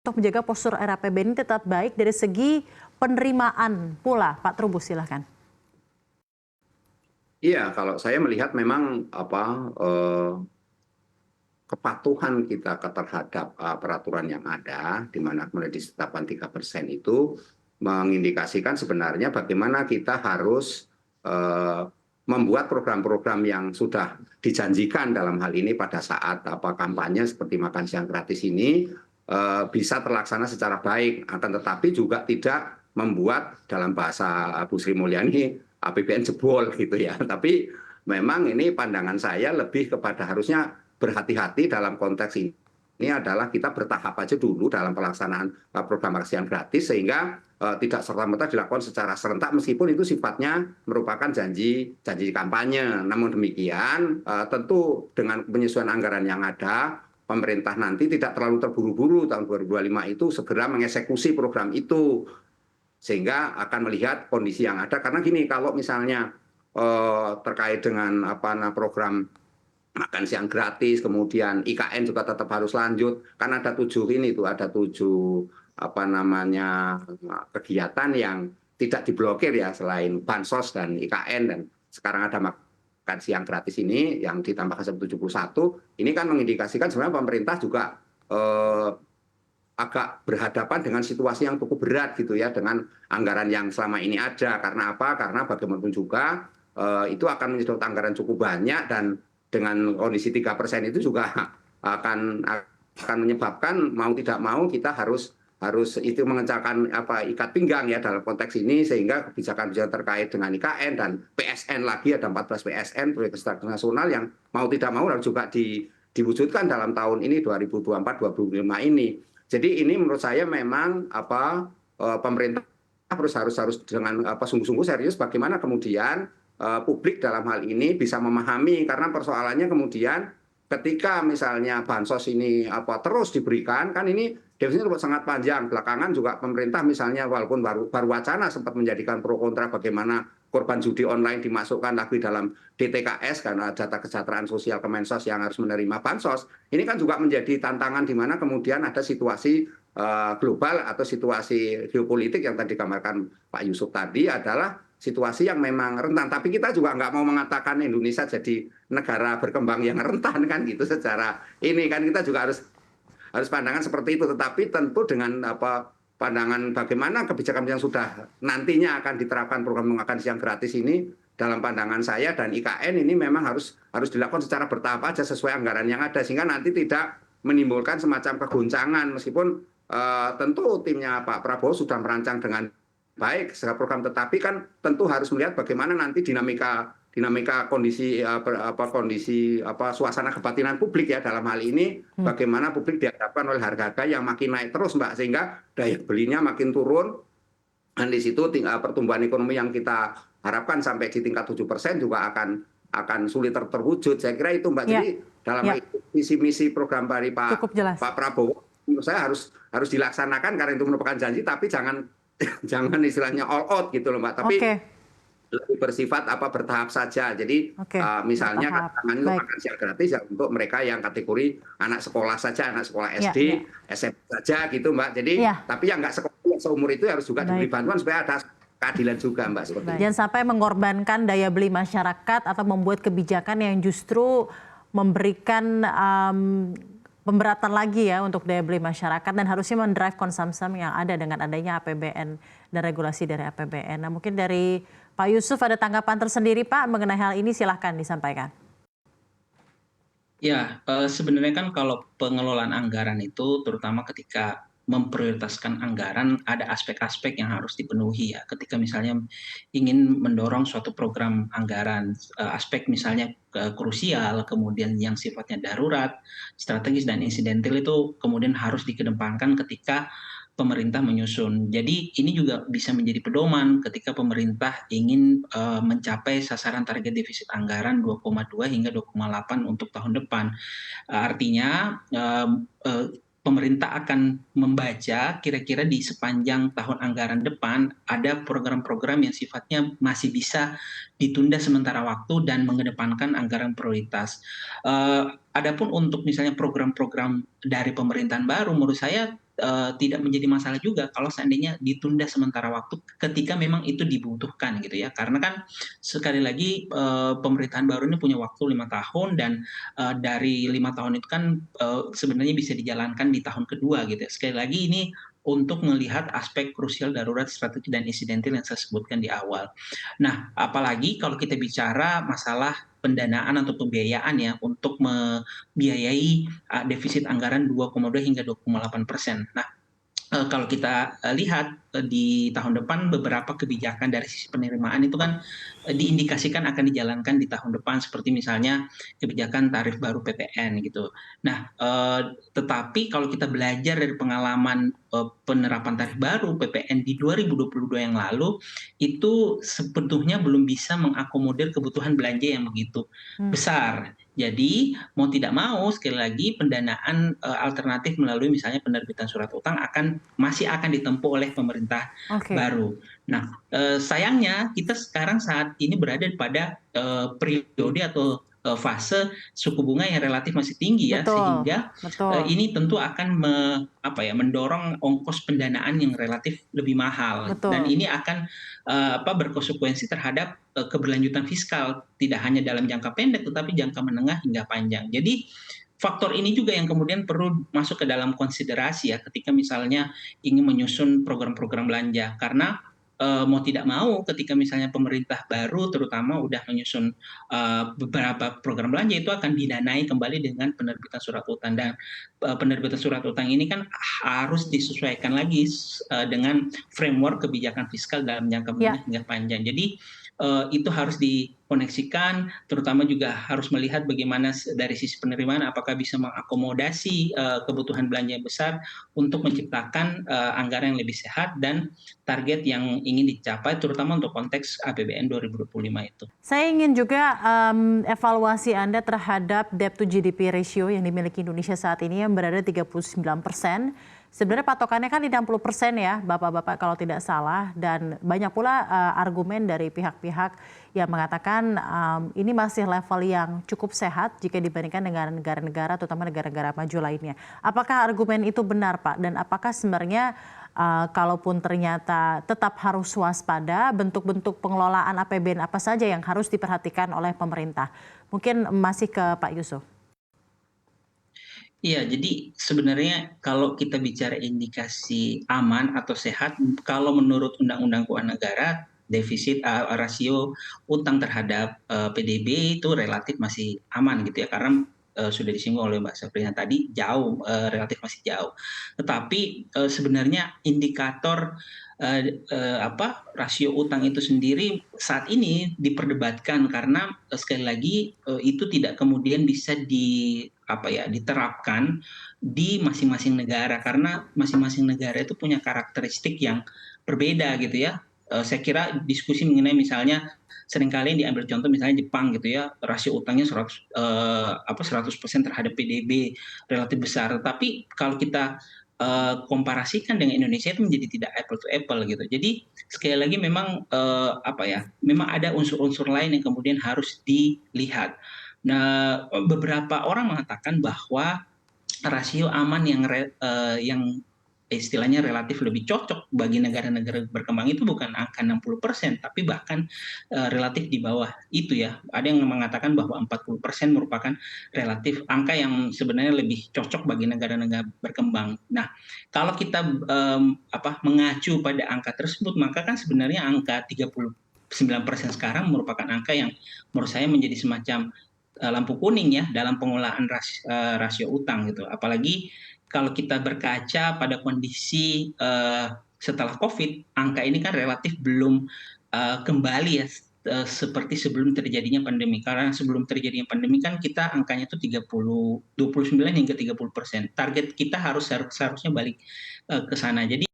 untuk menjaga postur RAPBN ini tetap baik dari segi penerimaan pula, Pak Trubus silahkan. Iya, kalau saya melihat memang kepatuhan kita terhadap peraturan yang ada, di mana kemudian ditetapkan 3% itu mengindikasikan sebenarnya bagaimana kita harus membuat program-program yang sudah dijanjikan dalam hal ini pada saat kampanye seperti makan siang gratis ini bisa terlaksana secara baik, akan tetapi juga tidak membuat dalam bahasa Bu Sri Mulyani APBN jebol gitu ya. Tapi memang ini pandangan saya lebih kepada harusnya berhati-hati dalam konteks ini adalah kita bertahap aja dulu dalam pelaksanaan program makan siang gratis sehingga tidak serta-merta dilakukan secara serentak meskipun itu sifatnya merupakan janji kampanye. Namun demikian tentu dengan penyesuaian anggaran yang ada pemerintah nanti tidak terlalu terburu-buru tahun 2025 itu segera mengeksekusi program itu sehingga akan melihat kondisi yang ada. Karena gini, kalau misalnya terkait dengan program makan siang gratis, kemudian IKN juga tetap harus lanjut, kan ada 7 kegiatan yang tidak diblokir ya, selain bansos dan IKN, dan sekarang ada makan siang gratis ini yang ditambahkan 71, ini kan mengindikasikan sebenarnya pemerintah juga agak berhadapan dengan situasi yang cukup berat gitu ya, dengan anggaran yang selama ini ada. Karena apa? Karena bagaimanapun juga itu akan menyedot anggaran cukup banyak, dan dengan kondisi 3% itu juga akan menyebabkan mau tidak mau kita harus itu mengencangkan ikat pinggang ya dalam konteks ini, sehingga kebijakan-kebijakan terkait dengan IKN dan PSN lagi ada 14 PSN proyek strategis nasional yang mau tidak mau harus juga diwujudkan dalam tahun ini 2024-2025 ini. Jadi ini menurut saya memang pemerintah harus dengan sungguh-sungguh serius bagaimana kemudian publik dalam hal ini bisa memahami, karena persoalannya kemudian ketika misalnya bansos ini terus diberikan, kan ini defisitnya sangat panjang. Belakangan juga pemerintah misalnya walaupun baru wacana sempat menjadikan pro kontra bagaimana korban judi online dimasukkan lagi dalam DTKS karena data kesejahteraan sosial Kemensos yang harus menerima bansos. Ini kan juga menjadi tantangan di mana kemudian ada situasi global atau situasi geopolitik yang tadi digambarkan Pak Yusuf tadi adalah situasi yang memang rentan. Tapi kita juga nggak mau mengatakan Indonesia jadi negara berkembang yang rentan kan gitu secara ini kan, kita juga harus pandangan seperti itu. Tetapi tentu dengan pandangan bagaimana kebijakan yang sudah nantinya akan diterapkan program makan siang gratis ini, dalam pandangan saya dan IKN ini memang harus dilakukan secara bertahap aja sesuai anggaran yang ada, sehingga nanti tidak menimbulkan semacam kegoncangan. Meskipun tentu timnya Pak Prabowo sudah merancang dengan baik segala program, tetapi kan tentu harus melihat bagaimana nanti dinamika kondisi suasana kebatinan publik ya dalam hal ini, bagaimana publik dihadapkan oleh harga-harga yang makin naik terus Mbak, sehingga daya belinya makin turun, dan di situ pertumbuhan ekonomi yang kita harapkan sampai di tingkat 7% juga akan sulit terwujud. Saya kira itu Mbak. Jadi dalam visi misi program dari Pak Prabowo menurut saya harus dilaksanakan karena itu merupakan janji, tapi jangan istilahnya all out gitu loh Mbak, tapi lebih bersifat bertahap saja. Jadi misalnya katakan itu makan siang gratis ya untuk mereka yang kategori anak sekolah saja, anak sekolah SD, SMP saja gitu Mbak. Jadi tapi yang nggak sekolah seumur itu harus juga diberi bantuan supaya ada keadilan juga Mbak, seperti itu. Jangan sampai mengorbankan daya beli masyarakat atau membuat kebijakan yang justru memberikan pemberatan lagi ya untuk daya beli masyarakat, dan harusnya mendrive konsumsi yang ada dengan adanya APBN dan regulasi dari APBN. Nah, mungkin dari Pak Yusuf ada tanggapan tersendiri Pak mengenai hal ini, silahkan disampaikan. Ya, sebenarnya kan kalau pengelolaan anggaran itu terutama ketika memprioritaskan anggaran ada aspek-aspek yang harus dipenuhi ya. Ketika misalnya ingin mendorong suatu program anggaran, aspek misalnya krusial, kemudian yang sifatnya darurat, strategis dan insidental itu kemudian harus dikedepankan ketika pemerintah menyusun. Jadi ini juga bisa menjadi pedoman ketika pemerintah ingin mencapai sasaran target defisit anggaran 2,2 hingga 2,8 untuk tahun depan. Artinya pemerintah akan membaca kira-kira di sepanjang tahun anggaran depan ada program-program yang sifatnya masih bisa ditunda sementara waktu dan mengedepankan anggaran prioritas. Adapun untuk misalnya program-program dari pemerintahan baru, menurut saya tidak menjadi masalah juga kalau seandainya ditunda sementara waktu ketika memang itu dibutuhkan gitu ya. Karena kan sekali lagi pemerintahan baru ini punya waktu 5 tahun dan dari 5 tahun itu kan sebenarnya bisa dijalankan di tahun kedua gitu ya. Sekali lagi ini untuk melihat aspek krusial darurat strategi dan insidentil yang saya sebutkan di awal. Nah, apalagi kalau kita bicara masalah pendanaan atau pembiayaan ya untuk membiayai defisit anggaran 2,2 hingga 2,8%. Nah, kalau kita lihat di tahun depan beberapa kebijakan dari sisi penerimaan itu kan diindikasikan akan dijalankan di tahun depan seperti misalnya kebijakan tarif baru PPN gitu. Nah, tetapi kalau kita belajar dari pengalaman penerapan tarif baru PPN di 2022 yang lalu itu sebetulnya belum bisa mengakomodir kebutuhan belanja yang begitu Hmm, besar. Jadi mau tidak mau sekali lagi pendanaan alternatif melalui misalnya penerbitan surat utang masih akan ditempuh oleh pemerintah oke, baru. Nah, sayangnya kita sekarang saat ini berada pada periode atau fase suku bunga yang relatif masih tinggi ya, betul, sehingga betul, ini tentu akan mendorong ongkos pendanaan yang relatif lebih mahal dan betul. ini akan berkonsekuensi terhadap keberlanjutan fiskal tidak hanya dalam jangka pendek tetapi jangka menengah hingga panjang. Jadi faktor ini juga yang kemudian perlu masuk ke dalam konsiderasi ya ketika misalnya ingin menyusun program-program belanja karena mau tidak mau ketika misalnya pemerintah baru terutama udah menyusun beberapa program belanja itu akan didanai kembali dengan penerbitan surat utang dan penerbitan surat utang ini kan harus disesuaikan lagi dengan framework kebijakan fiskal dalam jangka menengah Ya, hingga panjang. Jadi itu harus dikoneksikan, terutama juga harus melihat bagaimana dari sisi penerimaan apakah bisa mengakomodasi kebutuhan belanja yang besar untuk menciptakan anggaran yang lebih sehat dan target yang ingin dicapai, terutama untuk konteks APBN 2025 itu. saya ingin juga evaluasi Anda terhadap debt to GDP ratio yang dimiliki Indonesia saat ini yang berada 39%. Sebenarnya patokannya kan di 60% ya, Bapak-bapak kalau tidak salah. Dan banyak pula argumen dari pihak-pihak yang mengatakan ini masih level yang cukup sehat jika dibandingkan dengan negara-negara, terutama negara-negara maju lainnya. Apakah argumen itu benar, Pak? Dan apakah sebenarnya kalaupun ternyata tetap harus waspada, bentuk-bentuk pengelolaan APBN apa saja yang harus diperhatikan oleh pemerintah? Mungkin masih ke Pak Yusuf. Iya, jadi sebenarnya kalau kita bicara indikasi aman atau sehat, kalau menurut Undang-Undang Keuangan Negara, defisit rasio utang terhadap PDB itu relatif masih aman gitu ya, karena sudah disinggung oleh Mbak Sabrina tadi jauh relatif masih jauh. Tetapi sebenarnya indikator rasio utang itu sendiri saat ini diperdebatkan karena sekali lagi itu tidak kemudian bisa diterapkan di masing-masing negara karena masing-masing negara itu punya karakteristik yang berbeda gitu ya. Saya kira diskusi mengenai misalnya seringkali yang diambil contoh misalnya Jepang gitu ya, rasio utangnya 100% terhadap PDB relatif besar. Tapi kalau kita komparasikan dengan Indonesia itu menjadi tidak apple to apple gitu. Jadi sekali lagi memang memang ada unsur-unsur lain yang kemudian harus dilihat. Nah, beberapa orang mengatakan bahwa rasio aman yang istilahnya relatif lebih cocok bagi negara-negara berkembang itu bukan angka 60%, tapi bahkan relatif di bawah itu ya. Ada yang mengatakan bahwa 40% merupakan relatif angka yang sebenarnya lebih cocok bagi negara-negara berkembang. Nah, kalau kita mengacu pada angka tersebut, maka kan sebenarnya angka 39% sekarang merupakan angka yang menurut saya menjadi semacam lampu kuning ya dalam pengelolaan rasio utang gitu. Apalagi kalau kita berkaca pada kondisi setelah COVID, angka ini kan relatif belum kembali ya seperti sebelum terjadinya pandemi. Karena sebelum terjadinya pandemi kan kita angkanya itu 29 hingga 30%. Target kita seharusnya balik ke sana. Jadi